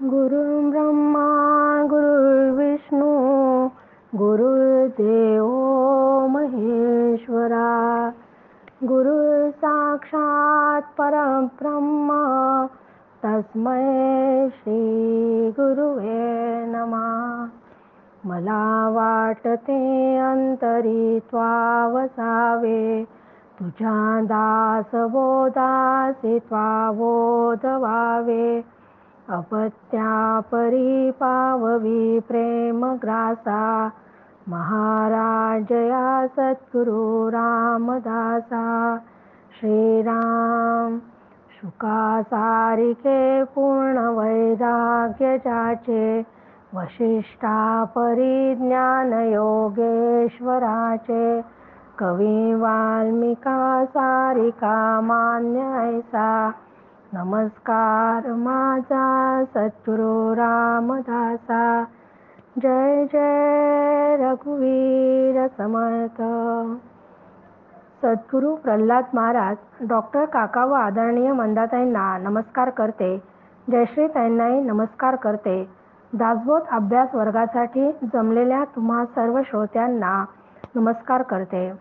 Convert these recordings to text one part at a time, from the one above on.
गुरुर् ब्रह्मा गुरुर्विष्णू गुरुर्देव महेश्वरा गुरु साक्षात परब्रह्म तस्मै श्री गुरुवे नमः. मला वाटते अंतरी त्वावसावे तुझ्या दासबोधासी त्वाबोध व्हावे. अपत्या परी पाववी प्रेम ग्रासा महाराजया सद्गुरु रामदासा. श्रीराम शुका सारिके पूर्ण वैराग्य जाचे वशिष्ठा परिज्ञान योगेश्वराचे. कवी वाल्मिका सारिका मान्य ऐसा नमस्कार माझा सद्गुरु रामदासा. जय जय रघुवीर समर्थ. सद्गुरु प्रल्हाद महाराज डॉक्टर काका व आदरणीय मंदाताईंना नमस्कार करते. जयश्रीताईंनाही नमस्कार करते. दासबोध अभ्यास वर्गासाठी जमलेल्या तुम्हा सर्व श्रोत्यांना नमस्कार करते.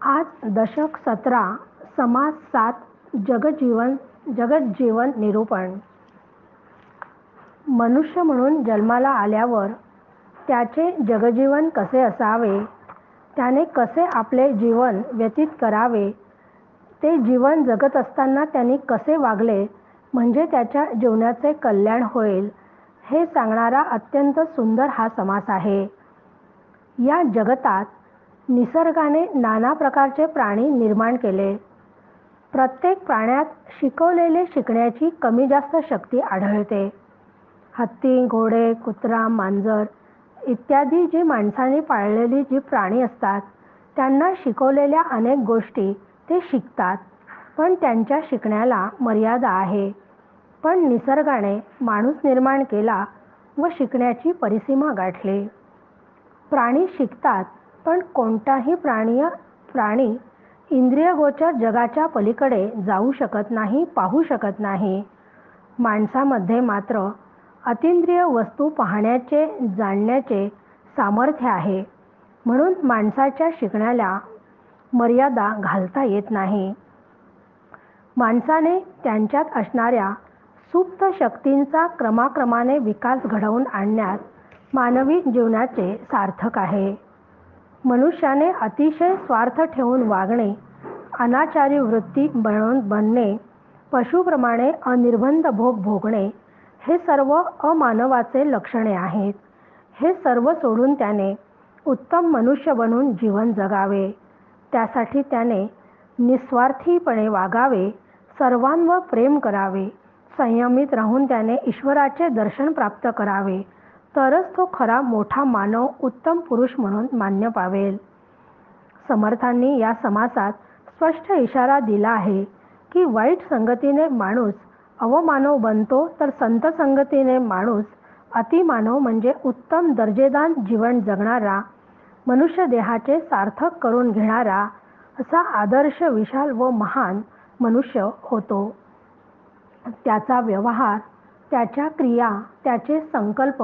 आज दशक 17 समास 7 जगज्जीवन निरूपण. मनुष्य म्हणून जन्माला आल्यावर त्याचे जगजीवन कसे असावे, त्याने कसे आपले जीवन व्यतीत करावे, ते जीवन जगत असताना त्यांनी कसे वागले म्हणजे त्याच्या जीवनाचे कल्याण होईल, हे सांगणारा अत्यंत सुंदर हा समास आहे. या जगतात निसर्गाने नाना प्रकारचे प्राणी निर्माण केले. प्रत्येक प्राण्यात शिकवलेले शिकण्याची कमी जास्त शक्ती आढळते. हत्ती, घोडे, कुत्रा, मांजर इत्यादी जी माणसाने पाळलेली जी प्राणी असतात त्यांना शिकवलेल्या अनेक गोष्टी ते शिकतात, पण त्यांच्या शिकण्याला मर्यादा आहे. पण निसर्गाने माणूस निर्माण केला व शिकण्याची परिसीमा गाठली. प्राणी शिकतात, पण कोणताही प्राणी इंद्रियगोचर जगाच्या पलीकडे जाऊ शकत नाही, पाहू शकत नाही. माणसामध्ये मात्र अतींद्रिय वस्तू पाहण्याचे, जाणण्याचे सामर्थ्य आहे. म्हणून माणसाच्या शिकण्याला मर्यादा घालता येत नाही. माणसाने त्यांच्यात असणाऱ्या सुप्त शक्तींचा क्रमाक्रमाने विकास घडवून आणण्यात मानवी जीवनाचे सार्थक आहे. मनुष्याने अतिशय स्वार्थ ठेवून वागणे, अनाचारी वृत्ती बनणे, पशुप्रमाणे अनिर्बंध भोग भोगणे हे सर्व अमानवाचे लक्षणे आहेत. हे सर्व सोडून त्याने उत्तम मनुष्य बनून जीवन जगावे. त्यासाठी त्याने निस्वार्थीपणे वागावे, सर्वांवर प्रेम करावे, संयमित राहून त्याने ईश्वराचे दर्शन प्राप्त करावे, तरच तो खरा मोठा मानव, उत्तम पुरुष म्हणून मान्य पावेल. समर्थांनी या समासात स्पष्ट इशारा दिला आहे की वाईट संगतीने माणूस अवमानव बनतो, तर संत संगतीने माणूस अतिमानव म्हणजे उत्तम दर्जेदार जीवन जगणारा, मनुष्य देहाचे सार्थक करून घेणारा असा आदर्श, विशाल व महान मनुष्य होतो. त्याचा व्यवहार, त्याच्या क्रिया, त्याचे संकल्प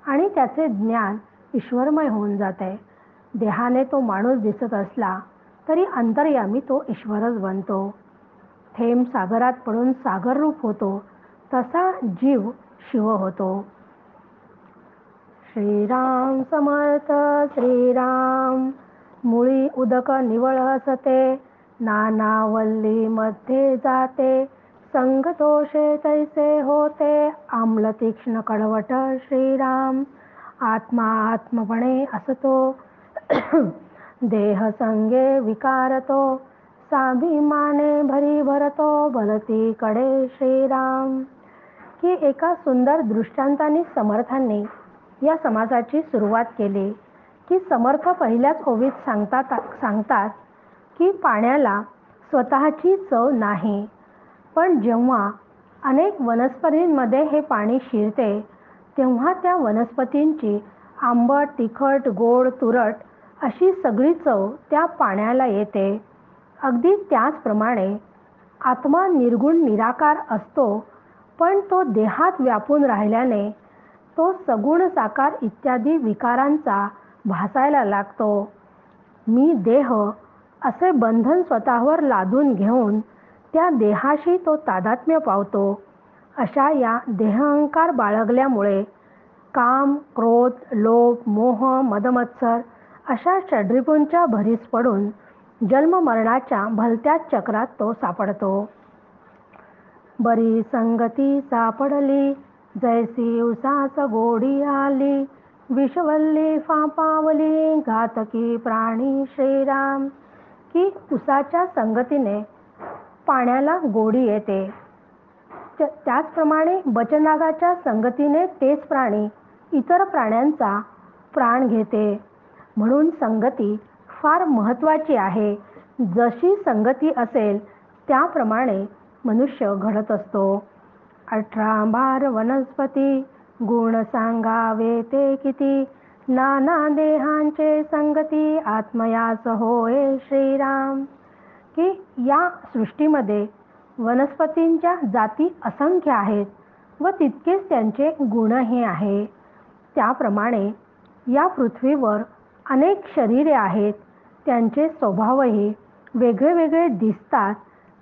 आणि त्याचे ज्ञान ईश्वरमय होऊन जाते. देहाने तो माणूस दिसत असला तरी अंतर्यामी तो ईश्वरच बनतो. थेंब सागरात पडून सागररूप होतो, तसा जीव शिव होतो. श्रीराम समर्थ. श्रीराम मुळी उदक निवळ असते, नानावल्ली मध्ये जाते, संग दोषे तैसे होते, आम्ल तीक्ष्ण कडवट श्रीराम. आत्मा आत्मपणे असतो, देह संगे विकारतो, स्वाभिमाने भरी भरतो, भलती कडे श्रीराम. ही एका सुंदर दृष्टांताने समर्थांनी या समासाची सुरुवात केली की समर्थ पहिल्याच ओवीत सांगतात की पाण्याला स्वतःची चव नाही, पण जेव्हा अनेक वनस्पतींमध्ये हे पाणी शिरते तेव्हा त्या वनस्पतींची आंबट, तिखट, गोड, तुरट अशी सगळी चव त्या पाण्याला येते. अगदी त्याचप्रमाणे आत्मा निर्गुण निराकार असतो, पण तो देहात व्यापून राहिल्याने तो सगुण साकार इत्यादी विकारांचा भासायला लागतो. मी देह असे बंधन स्वतःवर लादून घेऊन त्या देहाशी तो तादात्म्य पावतो. अशा या देहअहंकार बाळगल्यामुळे काम, क्रोध, लोभ, मोह, मदमत्सर अशा षड्रिपूंच्या भरीस पडून जन्ममरणाच्या भलत्याच चक्रात तो सापडतो. बरी संगती सापडली, जैसी उसास गोडी आली, विषवल्ली फापावली, घातकी प्राणी श्रीराम. की उसाच्या संगतीने पाण्याला गोडी येते, त्याचप्रमाणे बचनागाच्या संगतीने तेच प्राणी इतर प्राण्यांचा प्राण घेते. म्हणून संगती फार महत्त्वाची आहे. जशी संगती असेल त्याप्रमाणे मनुष्य घडत असतो. 18 वनस्पती गुण सांगावे ते किती, नाना देहांचे संगती आत्मयास होय श्रीराम. की या सृष्टीमध्ये वनस्पतींच्या जाती असंख्य आहेत व तितकेच त्यांचे गुणही आहे. त्याप्रमाणे या पृथ्वीवर अनेक शरीरे आहेत. त्यांचे स्वभावही वेगळे वेगळे दिसतात,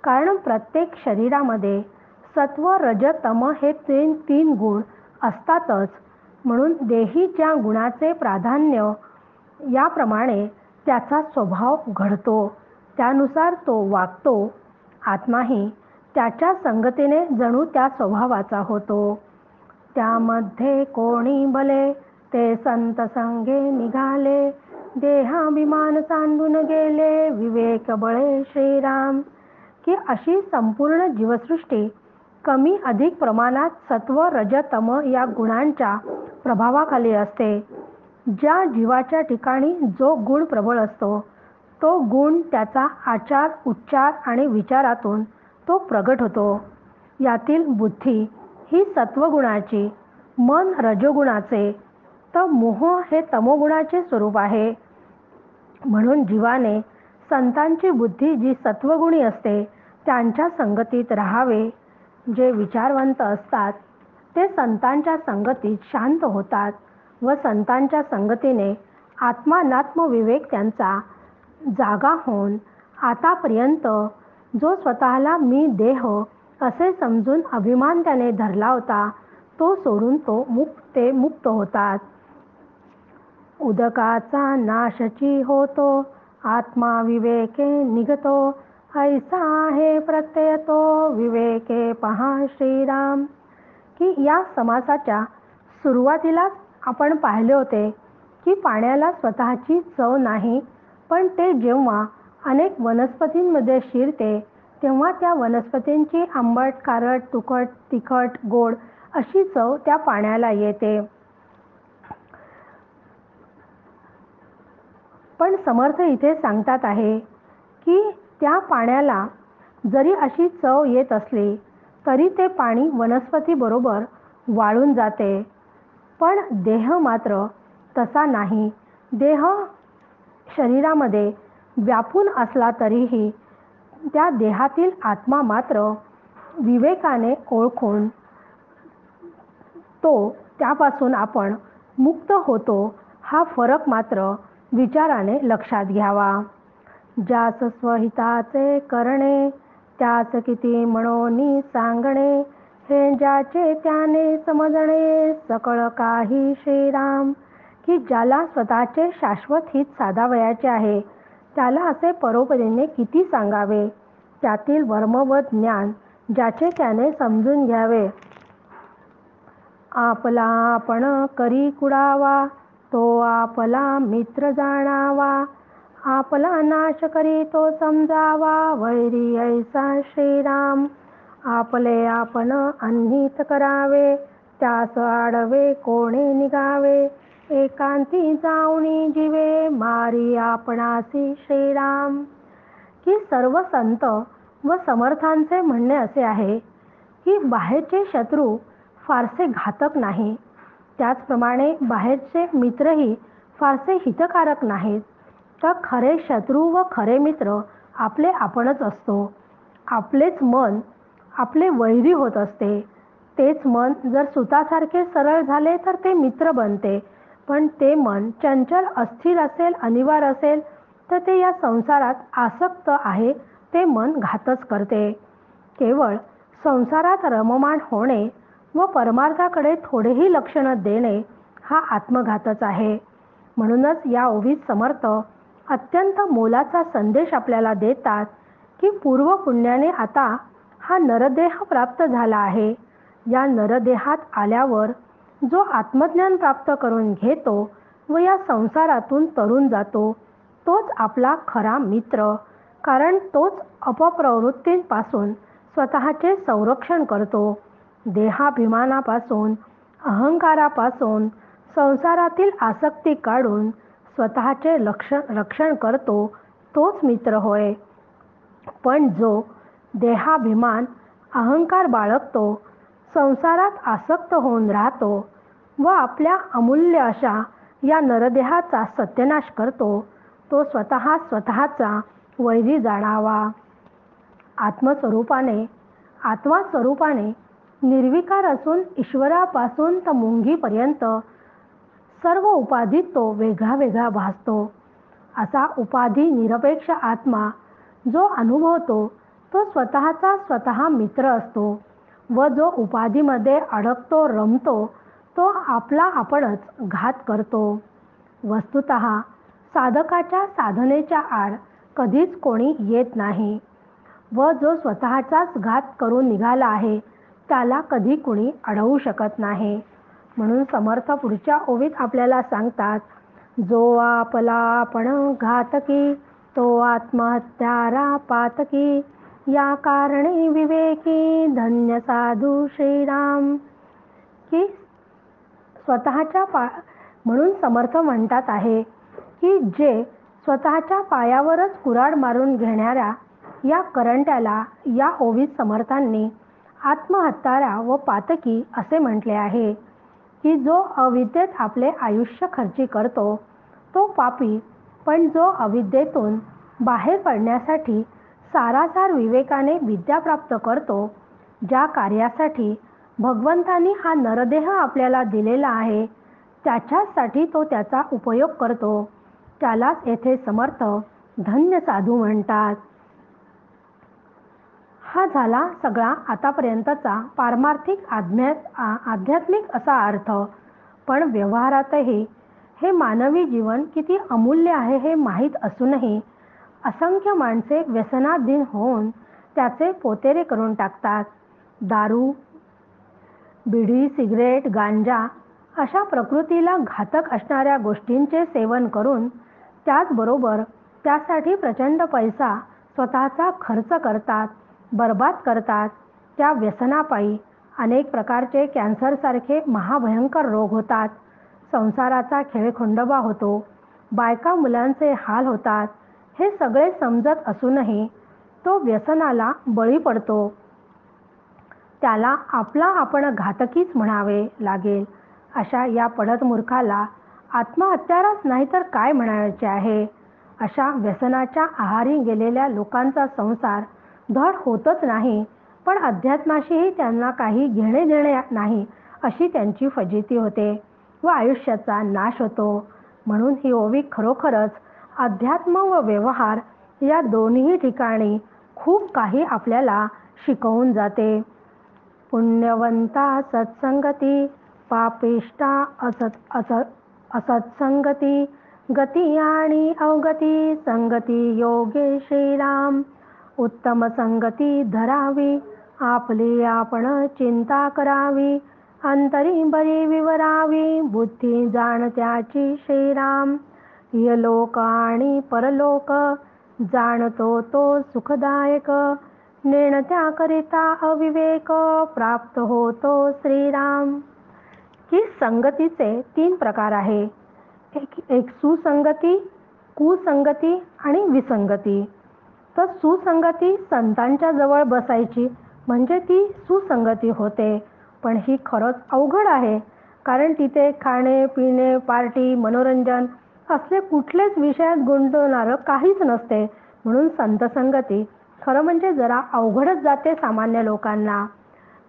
कारण प्रत्येक शरीरामध्ये सत्व, रज, तम हे तीन गुण असतातच. म्हणून देही ज्या गुणाचे प्राधान्य याप्रमाणे त्याचा स्वभाव घडतो, त्यानुसार तो वागतो. आत्माही त्याच्या संगतीने जणू त्या स्वभावाचा होतो. त्यामध्ये कोणी भले ते संत संगे निघाले, देहाभिमान सांडून गेले, विवेक बळे श्रीराम. की अशी संपूर्ण जीवसृष्टी कमी अधिक प्रमाणात सत्व, रज, तम या गुणांच्या प्रभावाखाली असते. ज्या जीवाच्या ठिकाणी जो गुण प्रबळ असतो तो गुण त्याचा आचार, उच्चार आणि विचारातून तो प्रगट होतो. यातील बुद्धी ही सत्वगुणाची, मन रजोगुणाचे, तर मोह हे तमोगुणाचे स्वरूप आहे. म्हणून जीवाने संतांची बुद्धी जी सत्वगुणी असते त्यांच्या संगतीत राहावे. जे विचारवंत असतात ते संतांच्या संगतीत शांत होतात व संतांच्या संगतीने आत्मानात्म विवेक त्यांचा जागा होऊन आतापर्यंत जो स्वतःला मी देह असे समजून अभिमान त्याने धरला होता तो सोडून ते मुक्त होतात. उदकाचा नाशची होतो, आत्मा विवेके निघतो, ऐसा आहे प्रत्यय तो, विवेके पहा श्रीराम. की या समासाच्या सुरुवातीलाच आपण पाहिले होते की पाण्याला स्वतःची चव नाही, पण ते जेव्हा अनेक वनस्पतींमध्ये शिरते तेव्हा त्या वनस्पतींची आंबट, खारट, तुकट, तिखट, गोड अशी चव त्या पाण्याला येते. पण समर्थ इथे सांगतात आहे की त्या पाण्याला जरी अशी चव येत असली तरी ते पाणी वनस्पतीबरोबर वाळून जाते. पण देह मात्र तसा नाही. देह शरीरामध्ये व्यापून असला तरीही त्या देहातील आत्मा मात्र विवेकाने ओळखून तो त्यापासून आपण मुक्त होतो. हा फरक मात्र विचाराने लक्षात घ्यावा. ज्यास स्वहिताचे करणे, त्यास किती म्हणोनी सांगणे, हे ज्याचे त्याने समजणे, सकळ काही श्रीराम. की ज्याला स्वतःचे शाश्वत हित साधावयाचे आहे त्याला असे परोपरीने किती सांगावे. त्यातील वर्म व ज्ञान ज्याचे त्याने समजून घ्यावे. आपला आपण करी कुडावा, तो आपला मित्र जाणावा, आपला नाश करी तो समजावा, वैरी ऐसा श्रीराम. आपले आपण अन्नित करावे, त्यास आडवे कोणे निघावे, एकांती जाऊनी जीवे, मारी आपणासी श्रीराम. की सर्व संत व समर्थांचे म्हणणे असे आहे की बाहेरचे शत्रू फारसे घातक नाही, त्याचप्रमाणे बाहेरचे मित्रही फारसे हितकारक नाहीत. तर खरे शत्रू व खरे मित्र आपले आपणच असतो. आपलेच मन आपले वैरी होत असते. तेच मन जर सुतासारखे सरळ झाले तर ते मित्र बनते, पण ते मन चंचल अस्थिर असेल, अनिवार्य असेल तर ते या संसारात आसक्त आहे, ते मन घातच करते. केवळ संसारात रममाण होणे व परमार्थाकडे थोडेही लक्ष न देणे हा आत्मघातच आहे. म्हणूनच या ओवीत समर्थ अत्यंत मोलाचा संदेश आपल्याला देतात की पूर्वपुण्याने आता हा नरदेह प्राप्त झाला आहे. या नरदेहात आल्यावर जो आत्मज्ञान प्राप्त करून घेतो व या संसारातून तरून जातो तोच आपला खरा मित्र, कारण तोच अपप्रवृत्तींपासून स्वतःचे संरक्षण करतो. देहाभिमानापासून, अहंकारापासून, संसारातील आसक्ती काढून स्वतःचे रक्षण करतो तोच मित्र होय. पण जो देहाभिमान, अहंकार बाळगतो, संसारात आसक्त होऊन राहतो व आपल्या अमूल्य अशा या नरदेहाचा सत्यानाश करतो, तो स्वतःचा वैरी जाणावा. आत्मस्वरूपाने निर्विकार असून ईश्वरापासून तर मुंगीपर्यंत सर्व उपाधीत तो वेगळा वेगळा भासतो. असा उपाधी निरपेक्ष आत्मा जो अनुभवतो तो स्वतः मित्र असतो व जो उपाधीमध्ये अडकतो, रमतो, तो आपला आपणच घात करतो. वस्तुतः साधकाच्या साधनेच्या आड कधीच कोणी येत नाही व जो स्वतःचाच घात करून निघाला आहे त्याला कधी कुणी अडवू शकत नाही. म्हणून समर्थ पुढच्या ओवीत आपल्याला सांगतात, जो आपला आपण घातकी तो आत्महत्यारा पातकी, या कारणे विवेकी धन्य साधू श्रीराम. की म्हणून समर्थ म्हणतात आहे की जे स्वतःच्या पायावरच कुऱ्हाड मारून घेणाऱ्या या करंट्याला या ओवीत समर्थांनी आत्महत्यारा व पातकी असे म्हटले आहे. की जो अविद्येत आपले आयुष्य खर्ची करतो तो पापी, पण जो अविद्येतून बाहेर पडण्यासाठी सारासार विवेकाने विद्या प्राप्त करतो, ज्या कार्यासाठी भगवंतांनी हा नरदेह आपल्याला दिलेला आहे त्याच्यासाठी तो त्याचा उपयोग करतो, त्यालाच येथे समर्थ धन्य साधू म्हणतात. हा झाला सगळा आतापर्यंतचा पारमार्थिक आध्यात्मिक असा अर्थ. पण व्यवहारातही हे मानवी जीवन किती अमूल्य आहे हे माहीत असूनही असंख्य माणसे व्यसनाधीन होऊन त्याचे पोतेरे करून टाकतात. दारू, बिडी, सिगरेट, गांजा अशा प्रकृतीला घातक असणाऱ्या गोष्टींचे सेवन करून त्याचबरोबर त्यासाठी प्रचंड पैसा स्वतःचा खर्च करतात, बर्बाद करतात. त्या व्यसनापायी अनेक प्रकारचे कॅन्सरसारखे महाभयंकर रोग होतात. संसाराचा खेळखंडोबा होतो. बायका मुलांचे हाल होतात. हे सगळे समजत असूनही तो व्यसनाला बळी पडतो. त्याला आपला आपण घातकीच म्हणावे लागेल. अशा या पडत मूर्खाला आत्महत्याराच नाही तर काय म्हणायचे आहे. अशा व्यसनाच्या आहारी गेलेल्या लोकांचा संसार धड होतच नाही, पण अध्यात्माशीही त्यांना काही घेणे देणे नाही अशी त्यांची फजिती होते व आयुष्याचा नाश होतो. म्हणून ही ओवी खरोखरच अध्यात्म व व्यवहार या दोन्ही ठिकाणी खूप काही आपल्याला शिकवून जाते. पुण्यवंता सत्संगती, पापिष्टा असत्संगती, गती आणि अवगती, संगती योगे श्रीराम. उत्तम संगती धरावी, आपली आपण चिंता करावी, अंतरी बरी विवरावी, बुद्धी जाणत्याची श्रीराम. इहलोक आणि परलोक जाणतो तो सुखदायक, नेणत्याकरिता अविवेक प्राप्त होतो श्रीराम. की संगतीचे 3 प्रकार आहे. एक सुसंगती, कुसंगती आणि विसंगती. तर सुसंगती संतांच्या जवळ बसायची म्हणजे ती सुसंगती होते, पण ही खरंच अवघड आहे, कारण तिथे खाणे, पिणे, पार्टी, मनोरंजन असले कुठलेच विषयात गुंतवणारं काहीच नसते. म्हणून संत संगती खरं म्हणजे जरा अवघडच जाते सामान्य लोकांना.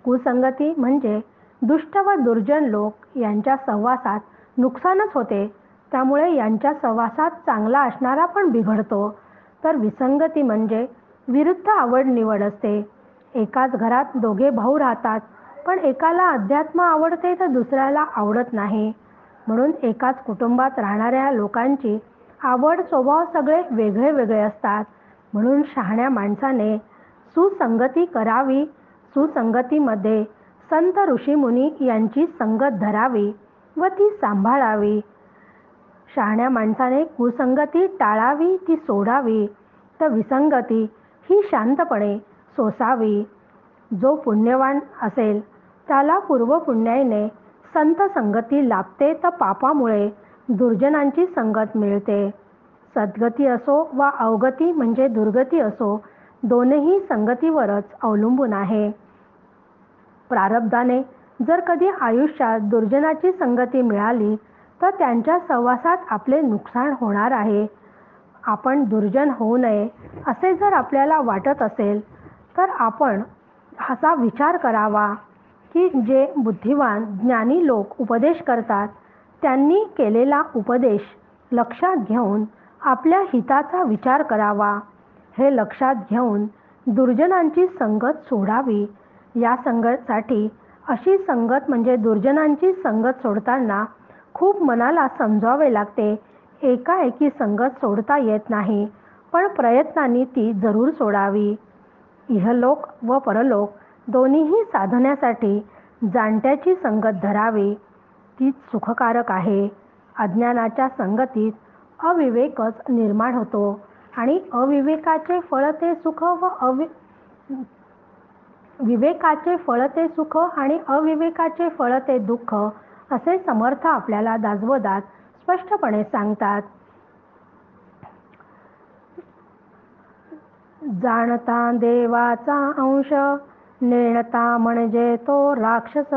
कुसंगती म्हणजे दुष्ट व दुर्जन लोक यांच्या सहवासात नुकसानच होते, त्यामुळे यांच्या सहवासात चांगला असणारा पण बिघडतो. तर विसंगती म्हणजे विरुद्ध आवड निवड असते. एकाच घरात दोघे भाऊ राहतात, पण एकाला अध्यात्म आवडते तर दुसऱ्याला आवडत नाही. म्हणून एकाच कुटुंबात राहणाऱ्या लोकांची आवड स्वभाव सगळे वेगळे वेगळे असतात. म्हणून शहाण्या माणसाने सुसंगती करावी. सुसंगतीमध्ये संत ऋषीमुनी यांची संगत धरावी व ती सांभाळावी. शहाण्या माणसाने कुसंगती टाळावी, ती सोडावी. तर विसंगती ही शांतपणे सोसावी. जो पुण्यवान असेल त्याला पूर्वपुण्याईने संत संगती लाभते, तर पापामुळे दुर्जनांची संगत मिळते. सद्गती असो वा अवगती म्हणजे दुर्गती असो, दोनही संगतीवरच अवलंबून आहे. प्रारब्धाने जर कधी आयुष्यात दुर्जनाची संगती मिळाली तर त्यांच्या सहवासात आपले नुकसान होणार आहे. आपण दुर्जन होऊ नये असे जर आपल्याला वाटत असेल तर आपण असा विचार करावा की जे बुद्धिवान ज्ञानी लोक उपदेश करतात त्यांनी केलेला उपदेश लक्षात घेऊन आपल्या हिताचा विचार करावा. हे लक्षात घेऊन दुर्जनांची संगत सोडावी. या संगतीसाठी अशी संगत म्हणजे दुर्जनांची संगत सोडताना खूप मनाला समजावे लागते. एकाएकी संगत सोडता येत नाही, पण प्रयत्नांनी ती जरूर सोडावी. इहलोक व परलोक दोन्हीही साधण्यासाठी जाणत्याची संगत धरावी, तीच सुखकारक आहे. अज्ञानाच्या संगतीत अविवेकच निर्माण होतो आणि अविवेकाचे फळ ते सुख व विवेकाचे फळ ते सुख आणि अविवेकाचे फळ ते दुःख असे समर्थ आपल्याला दासबोधात स्पष्टपणे सांगतात. जाणता देवाचा अंश, नेणता म्हणजे तो राक्षस.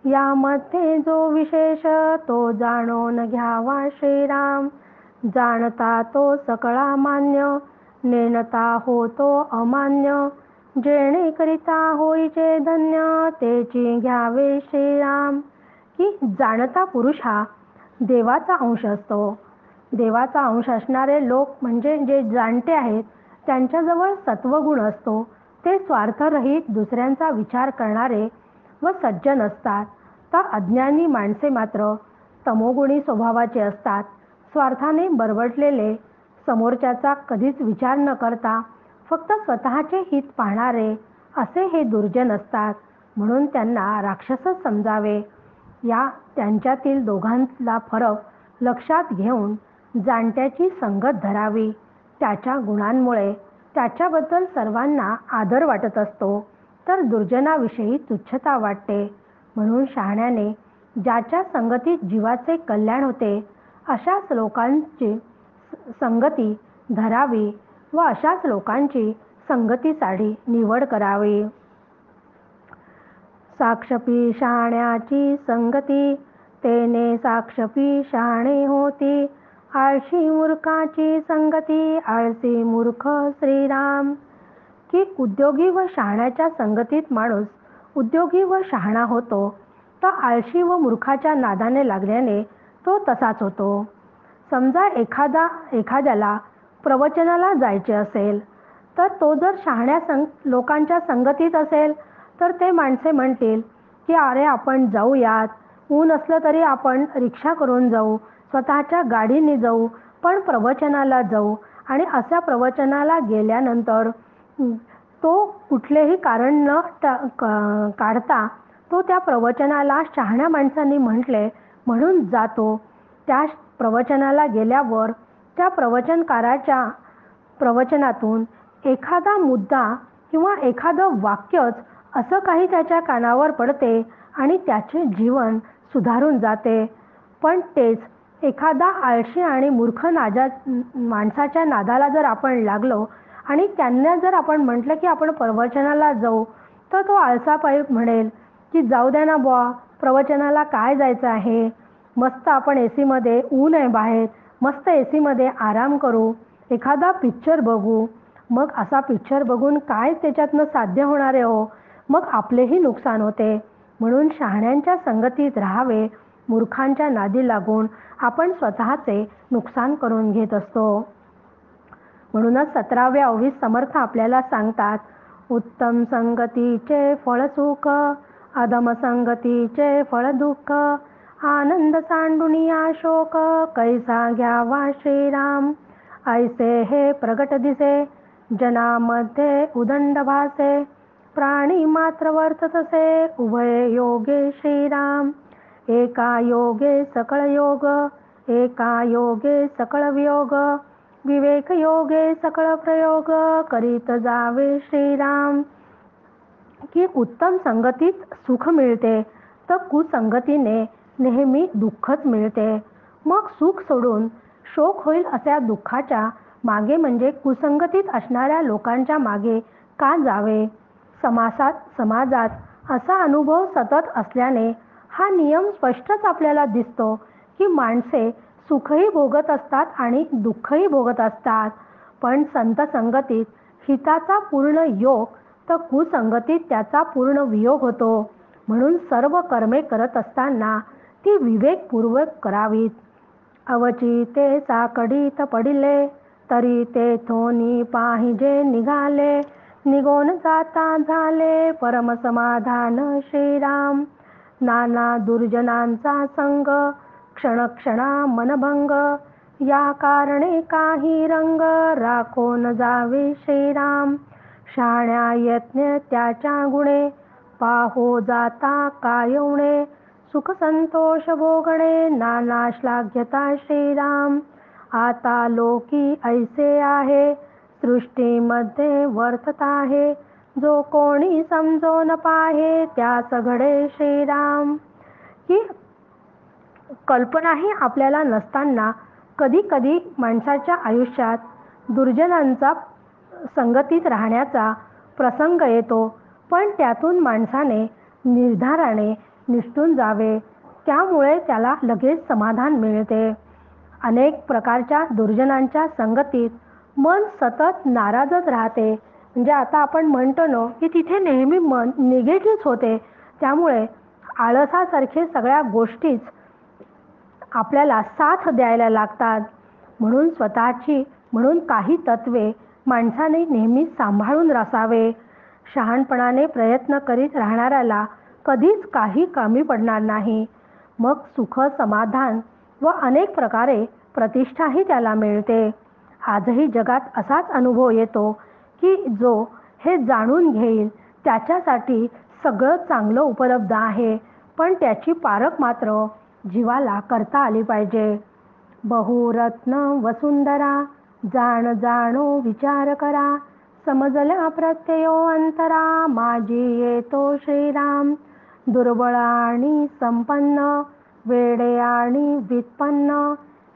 यामध्ये जो विशेष तो जाणून घ्यावा श्रीराम. जाणता तो सकळा मान्य, नेणता होतो अमान्य. जेणेकरिता होईचे धन्य, तेची घ्यावे श्रीराम. की जाणता पुरुष हा देवाचा अंश असतो. देवाचा अंश असणारे लोक म्हणजे जे जाणते आहेत त्यांच्याजवळ सत्वगुण असतो. ते स्वार्थरहित दुसऱ्यांचा विचार करणारे व सज्जन असतात. तर अज्ञानी माणसे मात्र तमोगुणी स्वभावाचे असतात. स्वार्थाने बरबरलेले, समोरच्याचा कधीच विचार न करता फक्त स्वतःचे हित पाहणारे असे हे दुर्जन असतात. म्हणून त्यांना राक्षसच समजावे. या त्यांच्यातील दोघांतला फरक लक्षात घेऊन जाणत्याची संगत धरावी. त्याच्या गुणांमुळे त्याच्याबद्दल सर्वांना आदर वाटत असतो, तर दुर्जनाविषयी तुच्छता वाटते. म्हणून शहाण्याने ज्याच्या संगतीत जीवाचे कल्याण होते अशाच लोकांची संगती धरावी व अशाच लोकांची संगतीसाठी निवड करावी. साक्षपी शहाण्याची संगती, तेने साक्षपी शहाणे होती. आळशी मूर्खाची संगती, आळसी मूर्ख श्रीराम. की उद्योगी व शहाण्याच्या संगतीत माणूस उद्योगी व शहाणा होतो, तर आळशी व मूर्खाच्या नादाने लागल्याने तो तसाच होतो. समजा एखाद्याला प्रवचनाला जायचे असेल तर तो जर शहाण्या लोकांच्या संगतीत असेल तर ते माणसे म्हणतील की अरे आपण जाऊयात, ऊन असलं तरी आपण रिक्षा करून जाऊ, स्वतःच्या गाडीने जाऊ, पण प्रवचनाला जाऊ. आणि अशा प्रवचनाला गेल्यानंतर तो कुठलेही कारण न काढता तो त्या प्रवचनाला शहाण्या माणसांनी म्हटले म्हणून जातो. त्या प्रवचनाला गेल्यावर त्या प्रवचनकाराच्या प्रवचनातून एखादा मुद्दा किंवा एखादं वाक्यच असं काही त्याच्या कानावर पडते आणि त्याचे जीवन सुधारून जाते. पण तेच एखादा आळशी आणि मूर्ख माणसाच्या नादाला जर आपण लागलो आणि त्यांना जर आपण म्हटलं की आपण प्रवचनाला जाऊ, तर तो आळसापायी म्हणेल की जाऊ द्या ना बुवा, प्रवचनाला काय जायचं आहे, मस्त आपण एसीमध्ये, ऊन आहे बाहेर, मस्त एसीमध्ये आराम करू, एखादा पिक्चर बघू. मग असा पिक्चर बघून काय त्याच्यातनं साध्य होणार आहे हो. मग आपलेही नुकसान होते. म्हणून शहाण्यांच्या संगतीत राहावे. मूर्खांच्या नादी लागून आपण स्वतःचे नुकसान करून घेत असतो. म्हणूनच 17व्या ओवीत समर्थ आपल्याला सांगतात, उत्तम संगतीचे फळ सुख, अधम संगतीचे फळ दुःख. आनंद सांडुनिया शोक, कैसा घ्यावा श्रीराम. ऐसे हे प्रगट दिसे, जनामध्ये उदंड भासे. प्राणी मात्र वर्ततसे, उभय योगे श्रीराम. एका योगे सकळ योग, एका योगे सकळ वियोग. विवेक योगे सकळ प्रयोग, करीत जावे श्रीराम. की उत्तम संगतीत सुख मिळते, तर कुसंगतीने नेहमी दुःखच मिळते. मग सुख सोडून शोक होईल अशा दुःखाच्या मागे म्हणजे कुसंगतीत असणाऱ्या लोकांच्या मागे का जावे. समाजात असा अनुभव सतत असल्याने हा नियम स्पष्टच आपल्याला दिसतो की माणसे सुखही भोगत असतात आणि दुःखही भोगत असतात. पण संत संगतीत हिताचा पूर्ण योग, तर कुसंगतीत त्याचा पूर्ण वियोग होतो. म्हणून सर्व कर्मे करत असताना ती विवेकपूर्वक करावीत. अवची ते साकडीत पडिले, तरी ते थोनी पाहिजे निघाले. निघून जाता झाले परमसमाधान श्रीराम. नाना दुर्जनांचा संग, क्षणक्षणा मनभंग. या कारणे काही रंग, राखून जावे श्रीराम. शहाण्या यत्न त्याच्या गुणे, पाहो जाता काय उणे. सुख संतोष भोगणे, नाना श्लाघ्यता श्रीराम. आता लोकी ऐसे आहे, सृष्टीमध्ये वर्तत आहे. जो कोणी समजो न पाहे, त्यास घडे श्रीराम. ही कल्पनाही आपल्याला नसताना कधी कधी माणसाच्या आयुष्यात दुर्जनांचा संगतीत राहण्याचा प्रसंग येतो. पण त्यातून माणसाने निर्धाराने निसटून जावे, त्यामुळे त्याला लगेच समाधान मिळते. अनेक प्रकारच्या दुर्जनांच्या संगतीत मन सतत नाराजच राहते. म्हणजे आता आपण म्हणतो ना की तिथे नेहमी मन निगेटिव्ह होते. त्यामुळे आळसासारखे सगळ्या गोष्टीच आपल्याला साथ द्यायला लागतात. म्हणून काही तत्वे माणसाने नेहमी सांभाळून रसावे. शहाणपणाने प्रयत्न करीत राहणाऱ्याला कधीच काही कमी पडणार नाही. मग सुख, समाधान व अनेक प्रकारे प्रतिष्ठाही त्याला मिळते. आजही जगात असाच अनुभव येतो की जो हे जाणून घेईल त्याच्यासाठी सगळं चांगलं उपलब्ध आहे, पण त्याची पारख मात्र जीवाला करता आली पाहिजे. बहुरत्न वसुंधरा, जाण जाणो विचार करा. समजला प्रत्ययो अंतरा, माझी येतो श्रीराम. दुर्बळ आणि संपन्न, वेडे आणि व्युत्पन्न.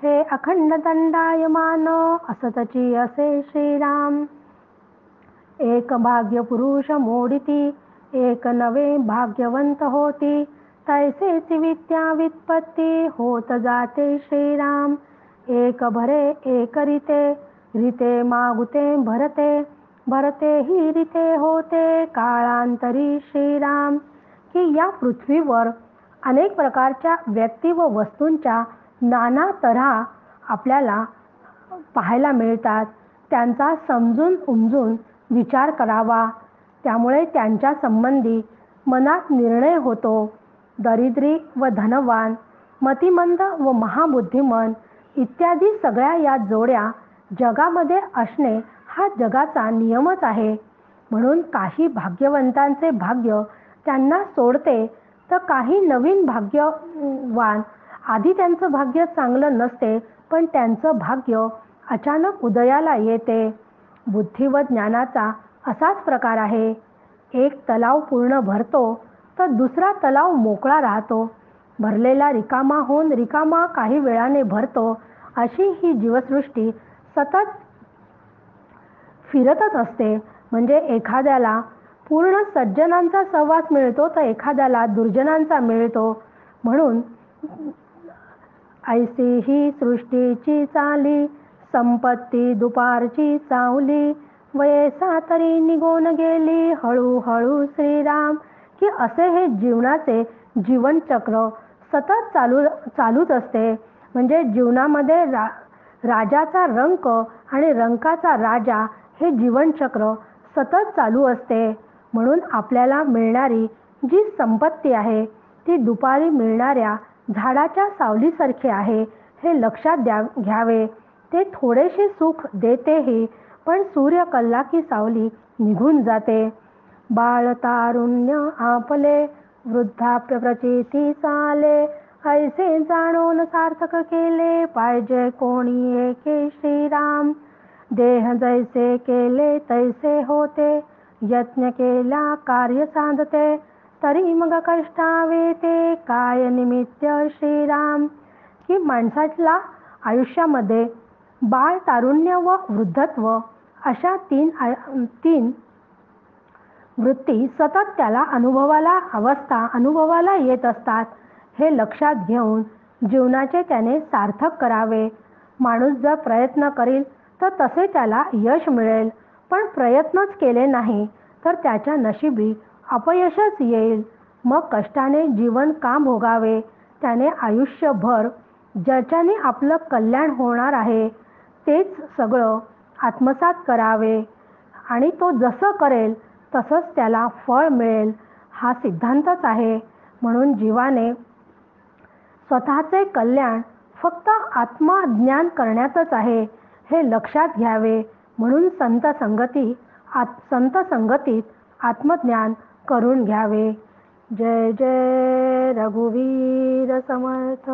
हे अखंड दंडायमान, असतची असे श्रीराम. एक भाग्य पुरुष मोडिती, एक नवे भाग्यवंत होती. तैसेच विद्या व्युत्पत्ती, होत जाते श्रीराम. एक भरे एक रीते, रीते मागुते भरते. भरते ही रीते होते, काळांतरी श्रीराम. की या पृथ्वीवर अनेक प्रकारच्या व्यक्ती व वस्तूंच्या नाना तऱ्हा आपल्याला पाहायला मिळतात. त्यांचा समजून उमजून विचार करावा, त्यामुळे त्यांच्या संबंधी मनात निर्णय होतो. दरिद्री व धनवान, मतिमंद व महाबुद्धिमन इत्यादी सगळ्या या जोड्या जगामध्ये असणे हा जगाचा नियमच आहे. म्हणून काही भाग्यवंतांचे भाग्य त्यांना सोडते, तर काही नवीन भाग्यवान आधी त्यांचं भाग्य चांगलं नसते, पण त्यांचं भाग्य अचानक उदयाला येते. बुद्धी व ज्ञानाचा असाच प्रकार आहे. एक तलाव पूर्ण भरतो, तर दुसरा तलाव मोकळा राहतो. भरलेला रिकामा होऊन रिकामा काही वेळाने भरतो. अशी ही जीवसृष्टी सतत फिरतच असते. म्हणजे एखाद्याला पूर्ण सज्जनांचा सहवास मिळतो, तर एखाद्याला दुर्जनांचा मिळतो. म्हणून ऐसी ही सृष्टीची चाली, संपत्ती दुपारची सावली. वयसा तरी निघून गेली हळूहळू श्रीराम. की असे हे जीवनाचे जीवनचक्र सतत चालूच असते. म्हणजे जीवनामध्ये राजाचा रंक आणि रंकाचा राजा हे जीवनचक्र सतत चालू असते. म्हणून आपल्याला मिळणारी जी संपत्ती आहे ती दुपारी मिळणाऱ्या झाडाच्या सावलीसारखी आहे हे लक्षात घ्यावे. ते थोडेसे सुख देतेही, पण सूर्यकल्ला की सावली निघून जाते. बाळ तारुण्य आपले वृद्धाप्य प्रचिती चाले. ऐसे जाणून सार्थक केले पाहिजे कोणी एके श्रीराम. देह जैसे केले तैसे होते, यज्ञ केला कार्य साधते. तरी मग कष्टावे ते काय निमित्त श्रीराम. की माणसाला आयुष्यामध्ये बाळ, तारुण्य व वृद्धत्व अशा तीन वृत्ती सतत त्याला अनुभवाला येत असतात. हे लक्षात घेऊन जीवनाचे त्याने सार्थक करावे. माणूस जर प्रयत्न करील तर तसे त्याला यश मिळेल, पण प्रयत्नच केले नाही तर त्याच्या नशिबी अपयशच येईल. मग कष्टाने जीवन का भोगावे. त्याने आयुष्यभर ज्याच्याने आपलं कल्याण होणार आहे तेच सगळं आत्मसात करावे आणि तो जसं करेल तसंच त्याला फळ मिळेल हा सिद्धांतच आहे. म्हणून जीवाने स्वतःचे कल्याण फक्त आत्मज्ञान करण्यातच आहे हे लक्षात घ्यावे. म्हणून संत संगतीत आत्मज्ञान करून घ्यावे. जय जय रघुवीर समर्थ.